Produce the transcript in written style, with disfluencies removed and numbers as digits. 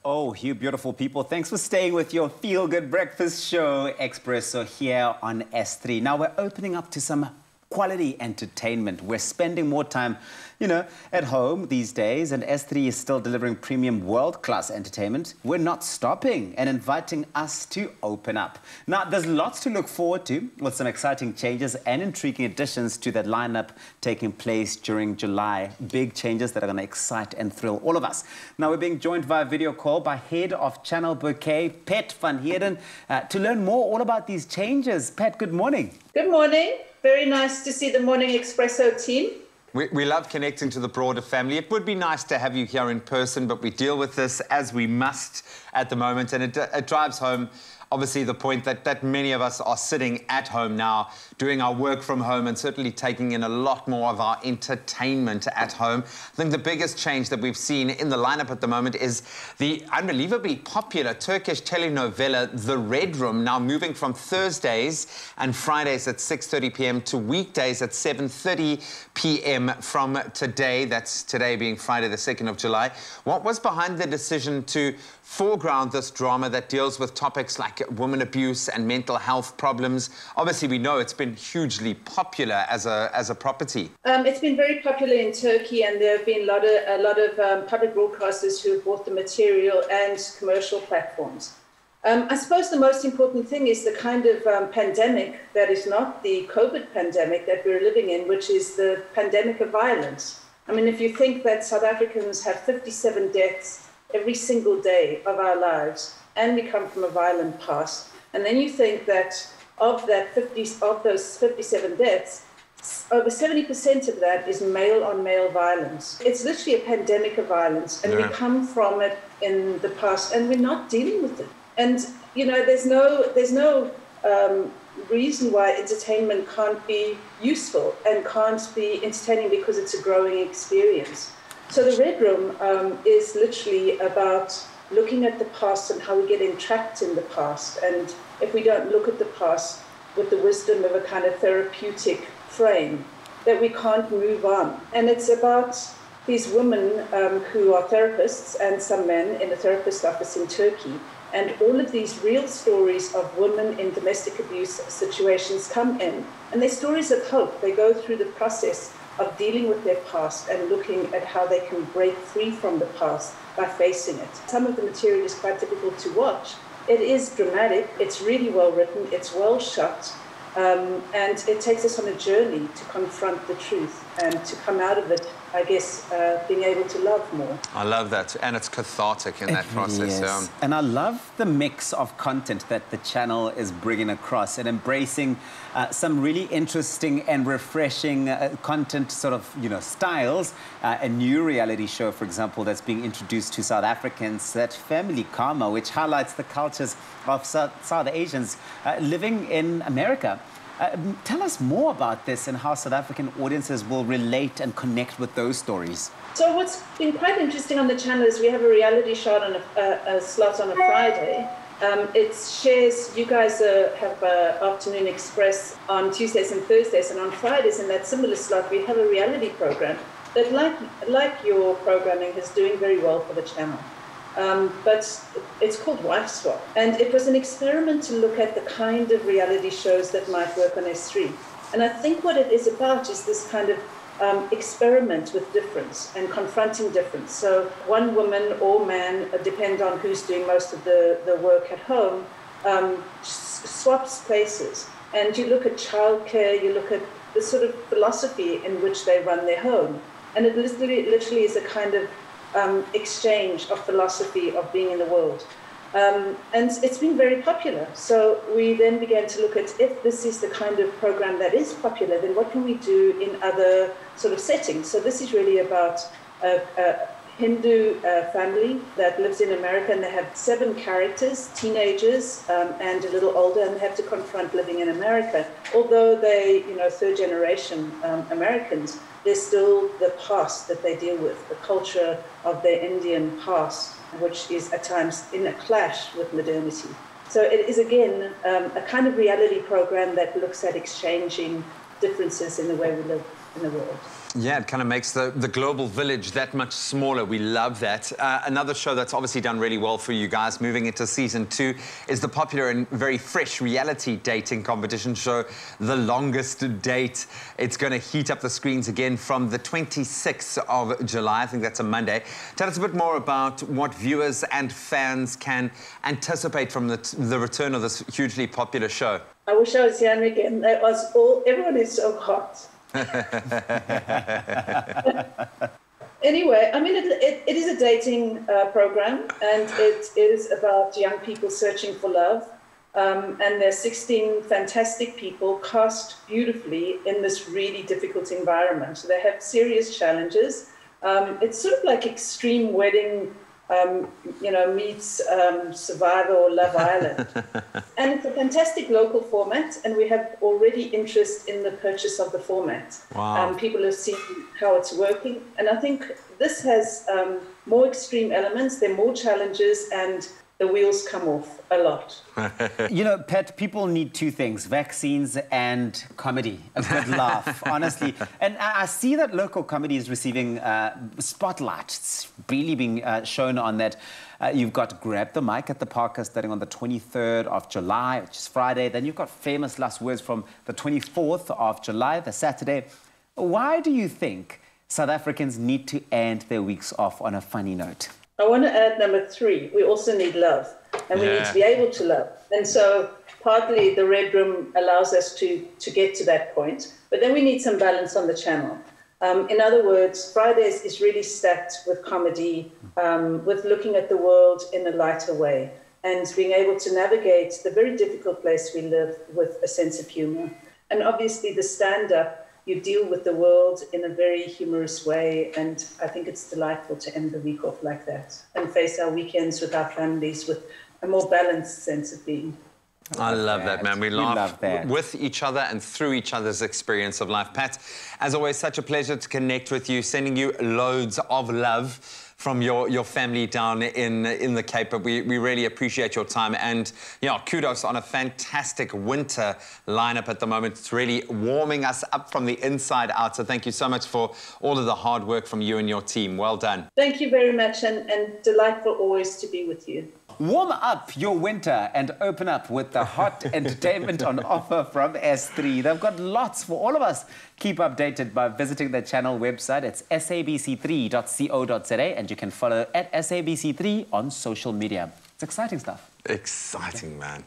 Oh, you beautiful people. Thanks for staying with your feel-good breakfast show, Expresso, here on S3. Now, we're opening up to some quality entertainment. We're spending more time, at home these days, and S3 is still delivering premium world-class entertainment. We're not stopping and inviting us to open up. Now, there's lots to look forward to with some exciting changes and intriguing additions to that lineup taking place during July. Big changes that are going to excite and thrill all of us. Now, we're being joined via video call by head of Channel Bouquet, Pat van Heerden, to learn more all about these changes. Pat, good morning. Good morning. Very nice to see the Morning Expresso team. We love connecting to the broader family. It would be nice to have you here in person, but we deal with this as we must at the moment. And it drives home, obviously, the point that many of us are sitting at home now, doing our work from home and certainly taking in a lot more of our entertainment at home. I think the biggest change that we've seen in the lineup at the moment is the unbelievably popular Turkish telenovela, The Red Room, now moving from Thursdays and Fridays at 6:30 p.m. to weekdays at 7:30 p.m. from today. That's today being Friday, the 2nd of July. What was behind the decision to foreground this drama that deals with topics like women abuse and mental health problems? Obviously, we know it's been hugely popular as a property. It's been very popular in Turkey, and there have been a lot of public broadcasters who have bought the material and commercial platforms. I suppose the most important thing is the kind of pandemic that is not the COVID pandemic that we're living in, which is the pandemic of violence. I mean, if you think that South Africans have 57 deaths every single day of our lives, and we come from a violent past, and then you think that of those 57 deaths, over 70% of that is male-on-male violence. It's literally a pandemic of violence, and we come from it in the past, and we're not dealing with it. And there's no reason why entertainment can't be useful and can't be entertaining because it's a growing experience. So The Red Room is literally about looking at the past and how we get entrapped in the past. And if we don't look at the past with the wisdom of a kind of therapeutic frame, that we can't move on. And it's about these women who are therapists and some men in a therapist office in Turkey. And all of these real stories of women in domestic abuse situations come in. And they're stories of hope. They go through the process of dealing with their past and looking at how they can break free from the past by facing it. Some of the material is quite difficult to watch. It is dramatic, it's really well written, it's well shot, and it takes us on a journey to confront the truth and to come out of it, I guess, being able to love more. I love that, and it's cathartic in that process. Yes. And I love the mix of content that the channel is bringing across and embracing some really interesting and refreshing content styles. A new reality show, for example, that's being introduced to South Africans, that Family Karma, which highlights the cultures of South Asians living in America. Tell us more about this and how South African audiences will relate and connect with those stories. So what's been quite interesting on the channel is we have a reality shot on a slot on a Friday. It shares, you guys have Afternoon Express on Tuesdays and Thursdays, and on Fridays in that similar slot we have a reality program that, like your programming, is doing very well for the channel. But it's called Wife Swap, and it was an experiment to look at the kind of reality shows that might work on S3. And I think what it is about is this kind of experiment with difference and confronting difference. So one woman or man, depend on who's doing most of the work at home, swaps places. And you look at childcare, you look at the sort of philosophy in which they run their home. And it literally is a kind of exchange of philosophy of being in the world. And it's been very popular. So we then began to look at, if this is the kind of program that is popular, then what can we do in other sort of settings? So this is really about a Hindu family that lives in America, and they have 7 characters, teenagers and a little older, and they have to confront living in America. Although they, third generation Americans, there's still the past that they deal with, the culture of their Indian past, which is at times in a clash with modernity. So it is, again, a kind of reality program that looks at exchanging differences in the way we live in the world. Yeah, it kind of makes the global village that much smaller. We love that. Another show that's obviously done really well for you guys moving into season 2 is the popular and very fresh reality dating competition show, The Longest Date. It's going to heat up the screens again from the 26th of July. I think that's a Monday. Tell us a bit more about what viewers and fans can anticipate from the return of this hugely popular show. I wish I was young again. That was all. Everyone is so hot. Anyway, I mean, it is a dating program, and it is about young people searching for love. And there's 16 fantastic people cast beautifully in this really difficult environment. So they have serious challenges. It's sort of like Extreme Wedding, meets Survivor or Love Island. And it's a fantastic local format, and we have already interest in the purchase of the format. Wow. People have seen how it's working, and I think this has more extreme elements, there are more challenges, and the wheels come off a lot. You know, Pat, people need two things, vaccines and comedy, a good laugh, honestly. And I see that local comedy is receiving spotlight. It's really being shown on that. You've got Grab the Mic at the Parker starting on the 23rd of July, which is Friday. Then you've got Famous Last Words from the 24th of July, the Saturday. Why do you think South Africans need to end their weeks off on a funny note? I want to add number 3. We also need love, and we need to be able to love. And so partly the Red Room allows us to get to that point, but then we need some balance on the channel. In other words, Fridays is really stacked with comedy, with looking at the world in a lighter way, and being able to navigate the very difficult place we live with a sense of humor. And obviously the stand-up, you deal with the world in a very humorous way, and I think it's delightful to end the week off like that and face our weekends with our families with a more balanced sense of being. I love that, man. We laugh with each other and through each other's experience of life. Pat, as always, such a pleasure to connect with you, sending you loads of love from your family down in the Cape. But we really appreciate your time, and kudos on a fantastic winter lineup at the moment. It's really warming us up from the inside out. So thank you so much for all of the hard work from you and your team. Well done. Thank you very much, and delightful always to be with you. Warm up your winter and open up with the hot entertainment on offer from S3. They've got lots for all of us. Keep updated by visiting the channel website. It's sabc3.co.za, and you can follow at SABC3 on social media. It's exciting stuff. Exciting, man.